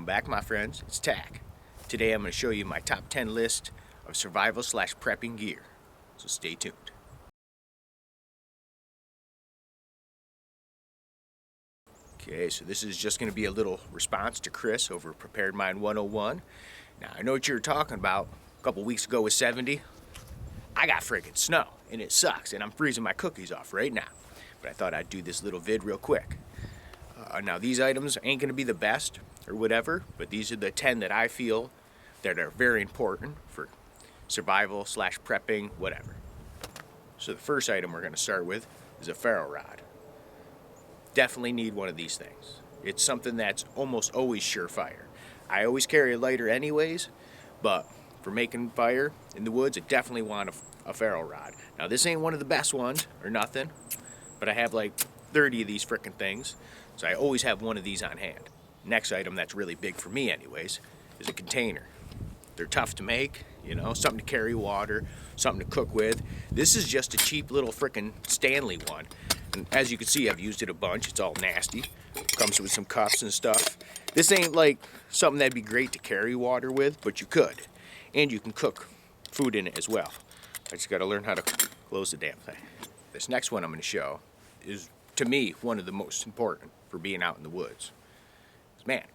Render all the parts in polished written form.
Welcome back, my friends. It's Tack. Today I'm going to show you my top 10 list of survival/prepping gear. So stay tuned. Okay, so this is just going to be a little response to Chris over Prepared Mind 101. Now, I know what you were talking about. A couple weeks ago with 70. I got friggin' snow, and it sucks, and I'm freezing my cookies off right now. But I thought I'd do this little vid real quick. Now, these items ain't going to be the best or whatever, but these are the 10 that I feel that are very important for survival/prepping, whatever. So the first item we're going to start with is a Ferro Rod. Definitely need one of these things. It's something that's almost always surefire. I always carry a lighter anyways, but for making fire in the woods, I definitely want a Ferro Rod. Now, this ain't one of the best ones or nothing, but I have like 30 of these frickin' things, so I always have one of these on hand. Next item that's really big for me anyways is a container. They're tough to make, you know, something to carry water, something to cook with. This is just a cheap little frickin' Stanley one. And as you can see, I've used it a bunch. It's all nasty. Comes with some cups and stuff. This ain't like something that'd be great to carry water with, but you could. And you can cook food in it as well. I just gotta learn how to close the damn thing. This next one I'm gonna show is, to me, one of the most important for being out in the woods. Man,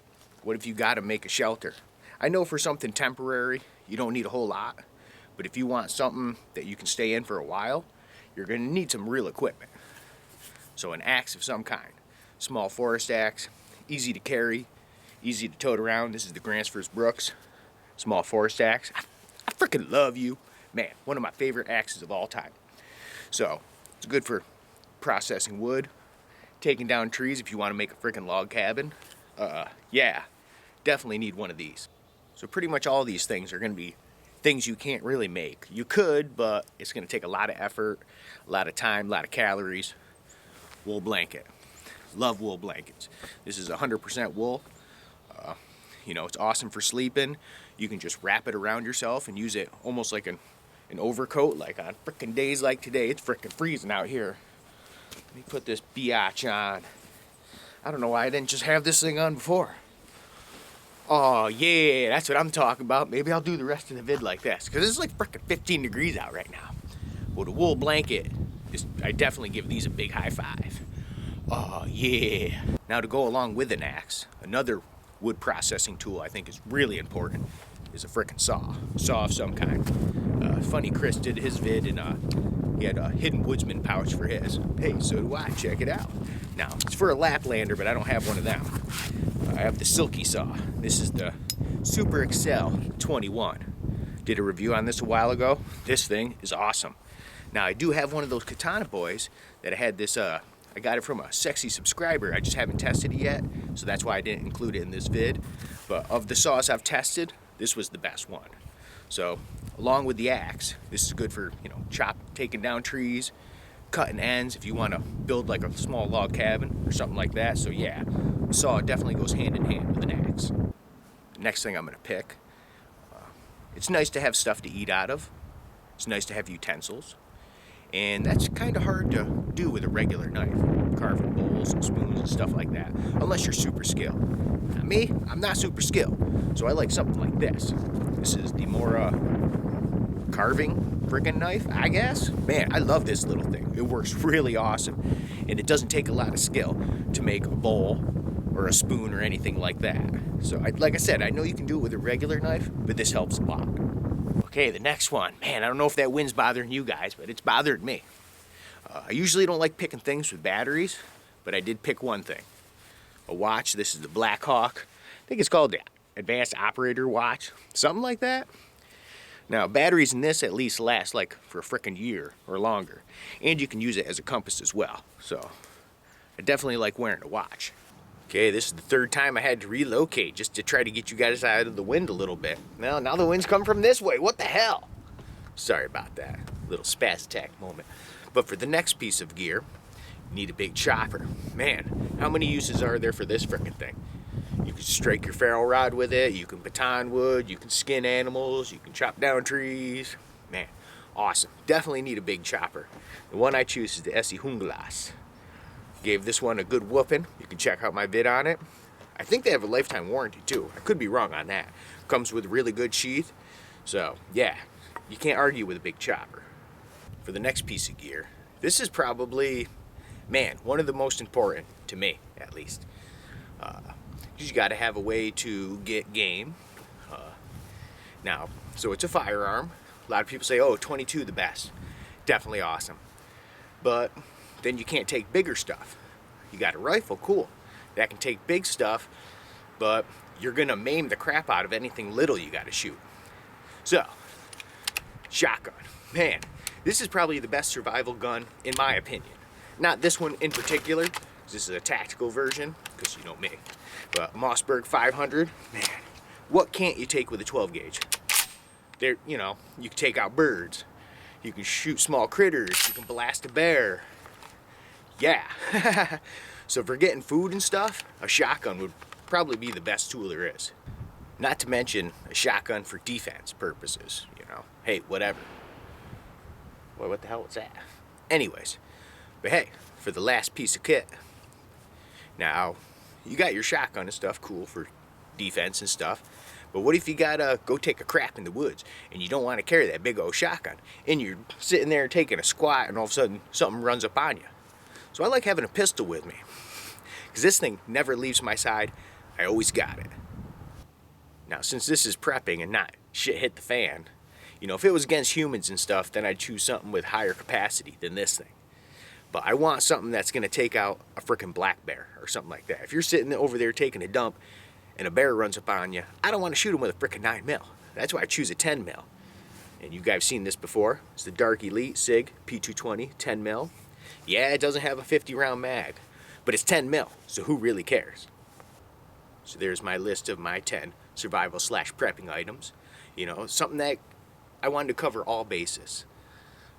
what if you gotta make a shelter? I know for something temporary, you don't need a whole lot, but if you want something that you can stay in for a while, you're gonna need some real equipment. So an axe of some kind. Small forest axe, easy to carry, easy to tote around. This is the Gransfors Brooks small forest axe. I freaking love you. Man, one of my favorite axes of all time. So, it's good for processing wood, taking down trees if you want to make a freaking log cabin. Yeah, definitely need one of these. So pretty much all these things are going to be things you can't really make. You could, but it's going to take a lot of effort, a lot of time, a lot of calories. Wool blanket. Love wool blankets. This is 100% wool. You know, it's awesome for sleeping. You can just wrap it around yourself and use it almost like an overcoat, like on frickin' days like today. It's frickin' freezing out here. Let me put this biatch on. I don't know why I didn't just have this thing on before. Oh yeah, that's what I'm talking about. Maybe I'll do the rest of the vid like this, because it's like frickin' 15 degrees out right now. Well, the wool blanket, I definitely give these a big high five. Oh yeah. Now, to go along with an axe, another wood processing tool I think is really important is a frickin' saw of some kind. Funny, Chris did his vid and he had a hidden woodsman pouch for his. Hey, so do I. Check it out. Now, it's for a Laplander, but I don't have one of them. I have the Silky saw. This is the Super Excel 21. Did a review on this a while ago. This thing is awesome. Now, I do have one of those katana boys that I had this, I got it from a sexy subscriber. I just haven't tested it yet, so that's why I didn't include it in this vid. But of the saws I've tested, this was the best one. So, along with the axe, this is good for, you know, taking down trees, cutting ends if you want to build like a small log cabin or something like that. So yeah, the saw definitely goes hand in hand with an axe. The next thing I'm going to pick, it's nice to have stuff to eat out of. It's nice to have utensils. And that's kind of hard to do with a regular knife, carving bowls and spoons and stuff like that, unless you're super skilled. Now, me, I'm not super skilled, so I like something like this. This is the more carving friggin' knife, I guess. Man, I love this little thing. It works really awesome, and it doesn't take a lot of skill to make a bowl or a spoon or anything like that. So, like I said, I know you can do it with a regular knife, but this helps a lot. Okay, the next one. Man, I don't know if that wind's bothering you guys, but it's bothered me. I usually don't like picking things with batteries, but I did pick one thing. A watch. This is the Black Hawk. I think it's called the Advanced Operator Watch. Something like that. Now, batteries in this at least last like for a frickin' year or longer. And you can use it as a compass as well. So, I definitely like wearing a watch. Okay, this is the third time I had to relocate just to try to get you guys out of the wind a little bit. Now the wind's come from this way. What the hell? Sorry about that. Little spaz-tack moment. But for the next piece of gear, you need a big chopper. Man, how many uses are there for this frickin' thing? You can strike your ferro rod with it. You can baton wood. You can skin animals. You can chop down trees. Man, awesome. Definitely need a big chopper. The one I choose is the Essie Hunglas. Gave this one a good whooping. You can check out my vid on it. I think they have a lifetime warranty too. I could be wrong on that. Comes with a really good sheath. So yeah, you can't argue with a big chopper. For the next piece of gear, this is probably, man, one of the most important to me, at least. You got to have a way to get game. Now, so it's a firearm. A lot of people say, oh, 22 the best. Definitely awesome. But then you can't take bigger stuff. You got a rifle, cool. That can take big stuff, but you're gonna maim the crap out of anything little you gotta shoot. So, shotgun. Man, this is probably the best survival gun in my opinion. Not this one in particular, because this is a tactical version, because you know me. But Mossberg 500, man, what can't you take with a 12 gauge? There, you know, you can take out birds, you can shoot small critters, you can blast a bear. Yeah. So for getting food and stuff, a shotgun would probably be the best tool there is. Not to mention a shotgun for defense purposes, you know. Hey, whatever. Well, what the hell was that? Anyways, but hey, for the last piece of kit, now, you got your shotgun and stuff, cool for defense and stuff, but what if you gotta go take a crap in the woods and you don't want to carry that big old shotgun and you're sitting there taking a squat and all of a sudden something runs up on you? So I like having a pistol with me, because this thing never leaves my side. I always got it. Now, since this is prepping and not shit hit the fan, you know, if it was against humans and stuff, then I'd choose something with higher capacity than this thing. But I want something that's gonna take out a frickin' black bear or something like that. If you're sitting over there taking a dump and a bear runs up on you, I don't want to shoot him with a frickin' 9mm. That's why I choose a 10mm. And you guys have seen this before. It's the Dark Elite SIG P220 10mm. Yeah, it doesn't have a 50 round mag, but it's 10mm, so who really cares? So there's my list of my 10 survival / prepping items. You know, something that I wanted to cover all bases.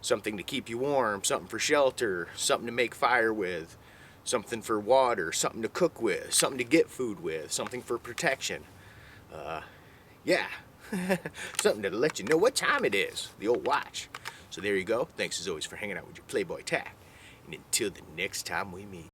Something to keep you warm, something for shelter, something to make fire with, something for water, something to cook with, something to get food with, something for protection. Yeah, something to let you know what time it is, the old watch. So there you go. Thanks as always for hanging out with your Playboy Tack. And until the next time we meet.